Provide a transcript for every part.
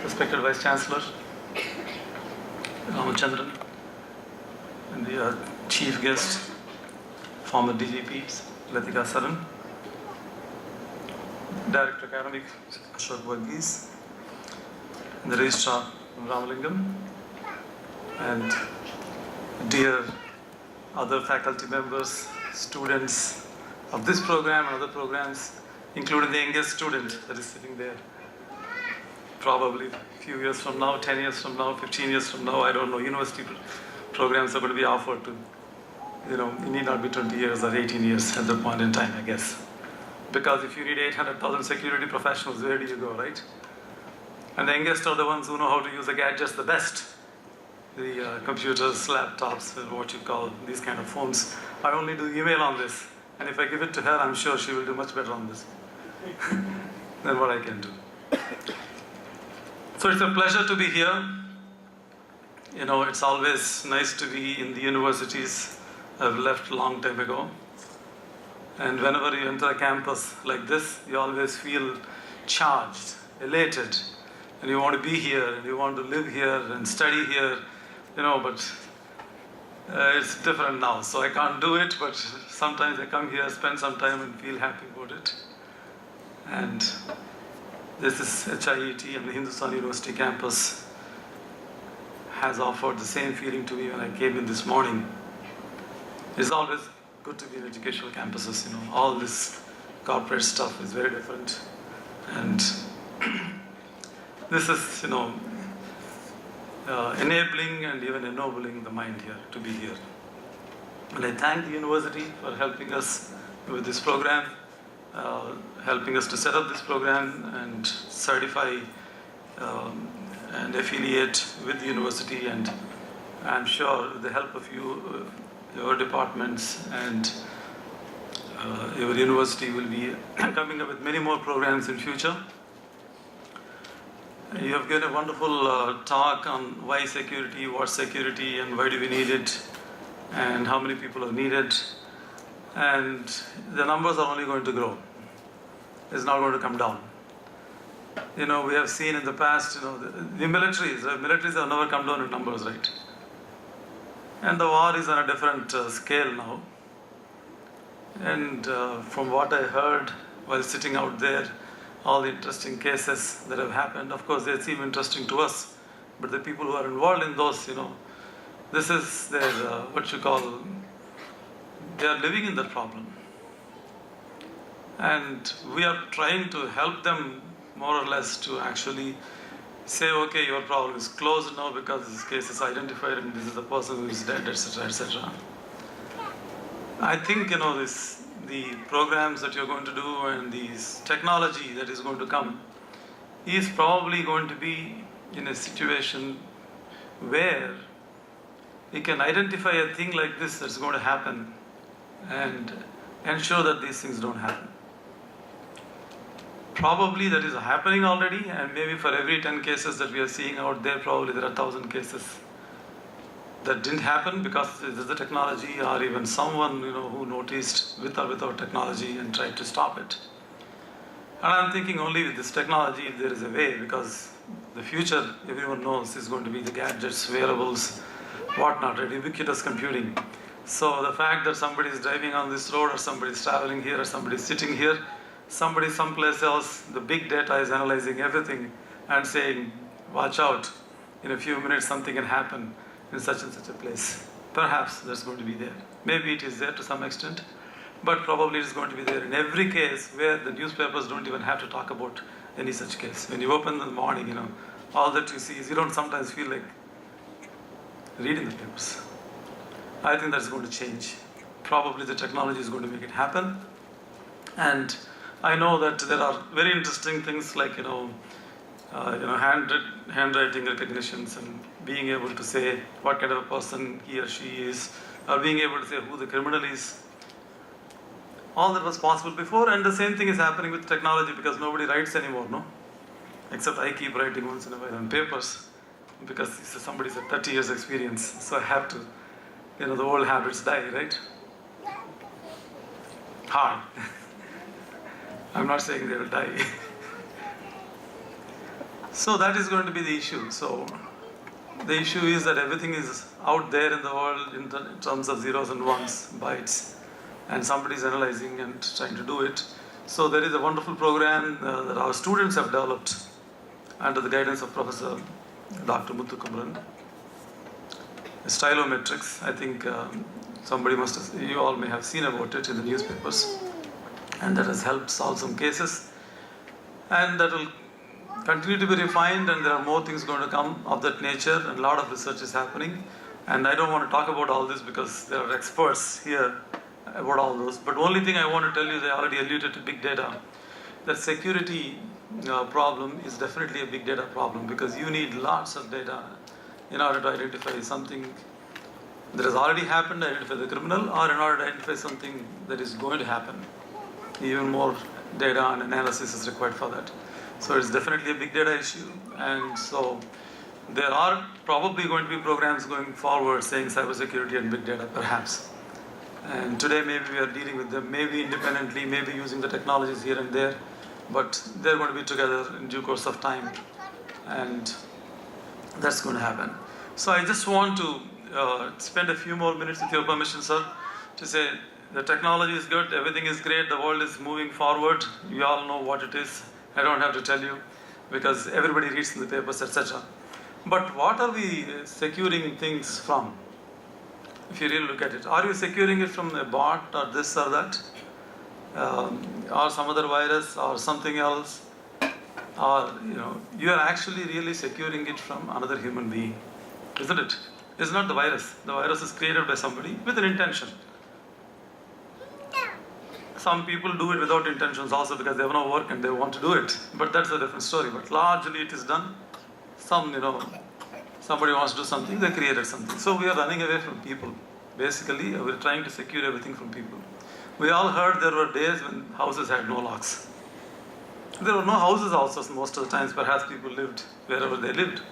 respected Vice Chancellor Ramachandran, and the chief guest, former DGPs, Latika Saran, Director Academic Ashok Varghese, and the Registrar Ramalingam, and dear other faculty members, students of this program and other programs, including the youngest student that is sitting there. Probably a few years from now, 10 years from now, 15 years from now, I don't know, university programs are going to be offered to, it need not be 20 years or 18 years at the point in time, I guess. Because if you need 800,000 security professionals, where do you go, right? And the youngest are the ones who know how to use the gadgets the best. The computers, laptops, what you call these kind of phones. I only do email on this. And if I give it to her, I'm sure she will do much better on this than what I can do. So it's a pleasure to be here. It's always nice to be in the universities. I've left a long time ago. And whenever you enter a campus like this, you always feel charged, elated, and you want to be here, and you want to live here and study here, but it's different now. So I can't do it, but sometimes I come here, spend some time and feel happy about it. And this is HIET and the Hindustan University campus has offered the same feeling to me when I came in this morning. It's always good to be in educational campuses, all this corporate stuff is very different. And this is, enabling and even ennobling the mind here, to be here. And I thank the university for helping us with this program, helping us to set up this program and certify and affiliate with the university. And I'm sure with the help of you, your departments and your university will be coming up with many more programs in future. You have given a wonderful talk on why security, what security, and why do we need it, and how many people are needed. And the numbers are only going to grow. It's not going to come down. We have seen in the past, the militaries have never come down in numbers, right? And the war is on a different scale now. And from what I heard while sitting out there, all the interesting cases that have happened, of course, they seem interesting to us. But the people who are involved in those, this is their, they are living in that problem. And we are trying to help them more or less to actually say, okay, your problem is closed now because this case is identified and this is the person who is dead, etc., etc. I think, the programs that you're going to do and this technology that is going to come is probably going to be in a situation where you can identify a thing like this that's going to happen and ensure that these things don't happen. Probably that is happening already, and maybe for every 10 cases that we are seeing out there, probably there are 1,000 cases that didn't happen because there's the technology, or even someone who noticed with or without technology and tried to stop it. And I'm thinking only with this technology, if there is a way, because the future, everyone knows, is going to be the gadgets, wearables, whatnot, right? Ubiquitous computing. So the fact that somebody is driving on this road, or somebody is traveling here, or somebody is sitting here, somebody someplace else, the big data is analyzing everything and saying, watch out, in a few minutes something can happen in such and such a place. Perhaps that's going to be there. Maybe it is there to some extent, but probably it is going to be there in every case where the newspapers don't even have to talk about any such case. When you open in the morning, all that you see is, you don't sometimes feel like reading the papers. I think that's going to change. Probably the technology is going to make it happen. And I know that there are very interesting things like, handwriting recognitions and being able to say what kind of a person he or she is, or being able to say who the criminal is. All that was possible before, and the same thing is happening with technology because nobody writes anymore, no? Except I keep writing once in a while on papers because somebody said 30 years experience, so I have to, the old habits die, right? Hard. I'm not saying they will die. So that is going to be the issue. So the issue is that everything is out there in the world in terms of zeros and ones, bytes, and somebody is analyzing and trying to do it. So there is a wonderful program that our students have developed under the guidance of Professor Dr. Muthukumaran. Stylometrics, I think you all may have seen about it in the newspapers, and that has helped solve some cases, and that will continue to be refined, and there are more things going to come of that nature, and a lot of research is happening. And I don't want to talk about all this because there are experts here about all those, but only thing I want to tell you is I already alluded to big data. That security problem is definitely a big data problem, because you need lots of data in order to identify something that has already happened, identify the criminal, or in order to identify something that is going to happen. Even more data and analysis is required for that. So it's definitely a big data issue, and so there are probably going to be programs going forward saying cybersecurity and big data perhaps. And today maybe we are dealing with them, maybe independently, maybe using the technologies here and there, but they're going to be together in due course of time, and that's going to happen. So I just want to spend a few more minutes with your permission, sir, to say the technology is good, everything is great, the world is moving forward, you all know what it is. I don't have to tell you because everybody reads in the papers, etc. But what are we securing things from? If you really look at it, are you securing it from a bot or this or that, or some other virus or something else, or you are actually really securing it from another human being, isn't it? It's not the virus. The virus is created by somebody with an intention. Some people do it without intentions also because they have no work and they want to do it. But that's a different story. But largely it is done. Somebody wants to do something, they created something. So we are running away from people. Basically, we're trying to secure everything from people. We all heard there were days when houses had no locks. There were no houses also most of the times. Perhaps people lived wherever they lived.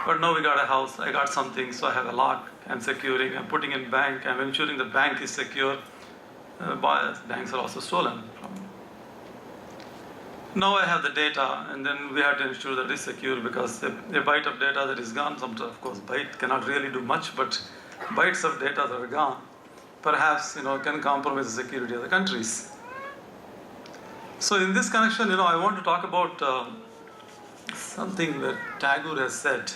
But now we got a house, I got something, so I have a lock, I'm securing, I'm putting in bank, I'm ensuring the bank is secure. Banks are also stolen from. Now I have the data, and then we have to ensure that it's secure, because a byte of data that is gone, of course byte cannot really do much, but bytes of data that are gone perhaps can compromise the security of the countries. So in this connection, I want to talk about something that Tagore has said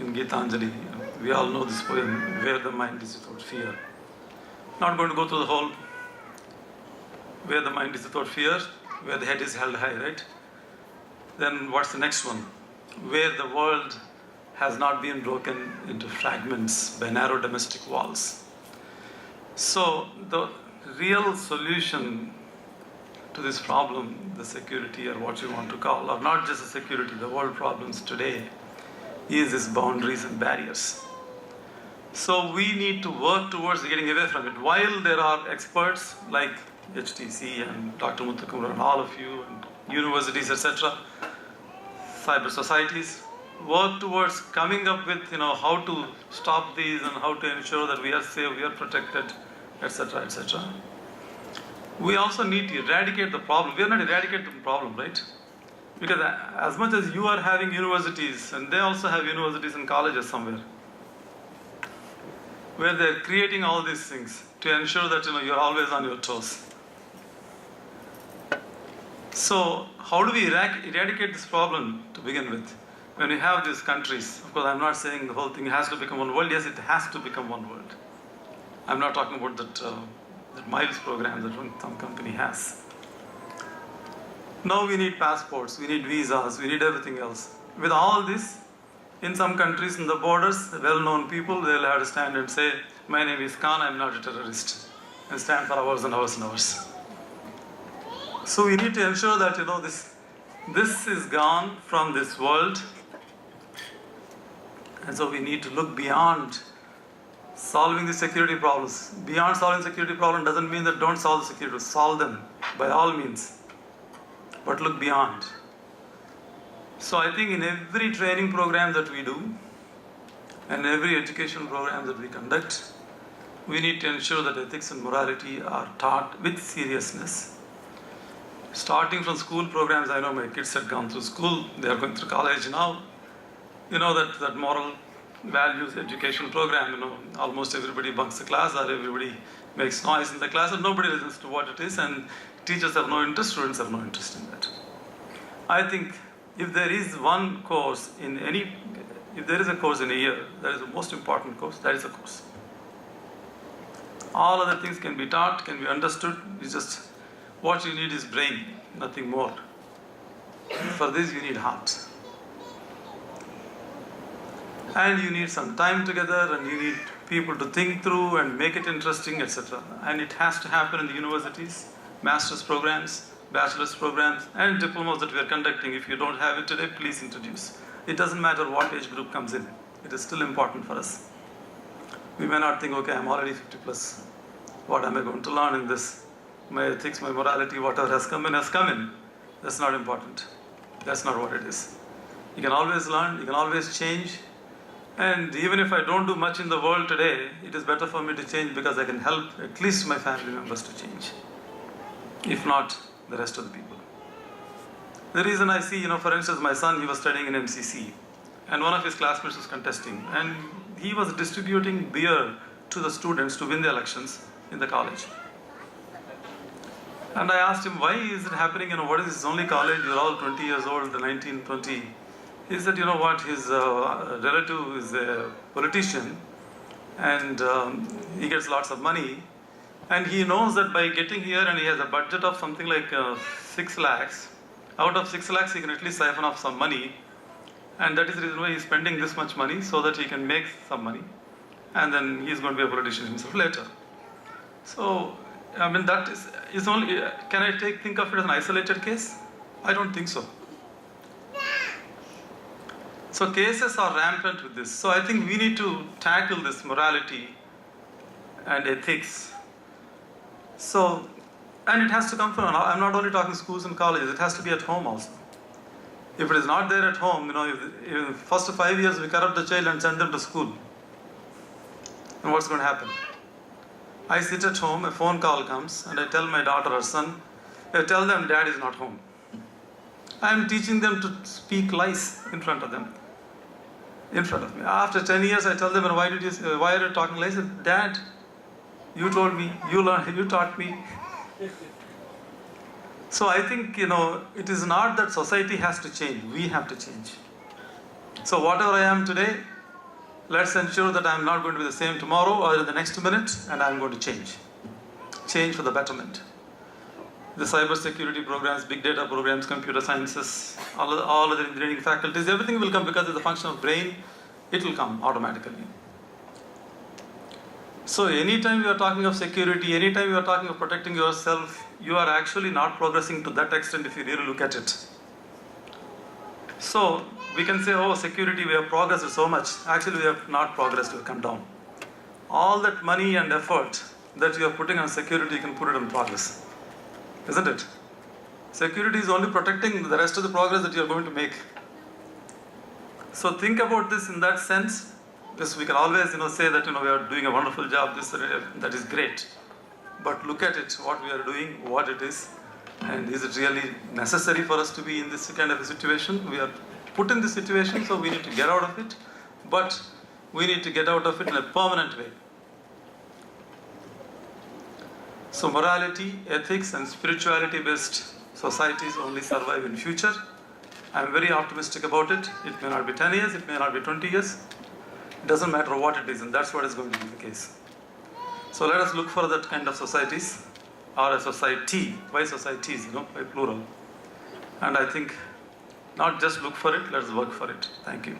in Gitanjali. We all know this poem, where the mind is without fear. Not going to go through the whole where the mind is without fear, where the head is held high, right? Then what's the next one? Where the world has not been broken into fragments by narrow domestic walls. So the real solution to this problem, the security or what you want to call, or not just the security, the world problems today, is these boundaries and barriers. So we need to work towards getting away from it. While there are experts like HTC and Dr. Muthukumaran and all of you, and universities, etc., cyber societies, work towards coming up with how to stop these and how to ensure that we are safe, we are protected, etc., etc. We also need to eradicate the problem. We are not eradicating the problem, right? Because as much as you are having universities, and they also have universities and colleges somewhere, where they're creating all these things to ensure that you're always on your toes. So how do we eradicate this problem to begin with? When we have these countries, of course I'm not saying the whole thing has to become one world. Yes, it has to become one world. I'm not talking about that Miles program that some company has. Now we need passports, we need visas, we need everything else. With all this, in some countries in the borders, well-known people, they'll have to stand and say, my name is Khan, I'm not a terrorist, and stand for hours and hours and hours. So we need to ensure that this is gone from this world, and so we need to look beyond solving the security problems. Beyond solving security problem doesn't mean that don't solve the security, solve them by all means, but look beyond. So I think in every training program that we do, and every education program that we conduct, we need to ensure that ethics and morality are taught with seriousness. Starting from school programs, I know my kids had gone through school, they are going through college now. You know that moral values education program, almost everybody bunks the class or everybody makes noise in the class and nobody listens to what it is, and teachers have no interest, students have no interest in that. I think if there is one course if there is a course in a year, that is the most important course, that is a course. All other things can be taught, can be understood. It's just what you need is brain, nothing more. For this you need heart. And you need some time together, and you need people to think through and make it interesting, etc. And it has to happen in the universities, master's programs, bachelor's programs, and diplomas that we are conducting. If you don't have it today, please introduce. It doesn't matter what age group comes in. It is still important for us. We may not think, okay, I'm already 50 plus. What am I going to learn in this? My ethics, my morality, whatever has come in, has come in. That's not important. That's not what it is. You can always learn, you can always change. And even if I don't do much in the world today, it is better for me to change because I can help at least my family members to change. If not, the rest of the people. The reason I see, for instance, my son, he was studying in MCC, and one of his classmates was contesting, and he was distributing beer to the students to win the elections in the college. And I asked him, why is it happening? What is this only college? You're all 20 years old, 19, 20. He said, his relative is a politician, and he gets lots of money, and he knows that by getting here, and he has a budget of something like 6 lakhs, out of 6 lakhs he can at least siphon off some money, and that is the reason why he's spending this much money, so that he can make some money, and then he's going to be a politician himself later. So, that is only, can I think of it as an isolated case? I don't think so. So cases are rampant with this. So I think we need to tackle this morality and ethics. So, and it has to come from, I'm not only talking schools and colleges, it has to be at home also. If it is not there at home, if the first 5 years we corrupt the child and send them to school, then what's going to happen? I sit at home, a phone call comes, and I tell my daughter or son, I tell them dad is not home. I'm teaching them to speak lies in front of them. In front of me. After 10 years, I tell them, why are you talking lies? Dad, you told me, you taught me. So I think, it is not that society has to change, we have to change. So whatever I am today, let's ensure that I'm not going to be the same tomorrow or in the next minute, and I'm going to change. Change for the betterment. The cyber security programs, big data programs, computer sciences, all other engineering faculties, everything will come because it's a function of brain, it will come automatically. So anytime you are talking of security, anytime you are talking of protecting yourself, you are actually not progressing to that extent if you really look at it. So we can say, oh, security, we have progressed so much. Actually, we have not progressed, we have come down. All that money and effort that you are putting on security, you can put it on progress. Isn't it? Security is only protecting the rest of the progress that you are going to make. So think about this in that sense. This we can always say that we are doing a wonderful job, that is great. But look at it, what we are doing, what it is, and is it really necessary for us to be in this kind of a situation? We are put in this situation, so we need to get out of it, but we need to get out of it in a permanent way. So morality, ethics and spirituality based societies only survive in future. I am very optimistic about it. It may not be 10 years, it may not be 20 years. It doesn't matter what it is, and that's what is going to be the case. So let us look for that kind of societies, or a society. Why societies, by plural. And I think not just look for it, let's work for it. Thank you.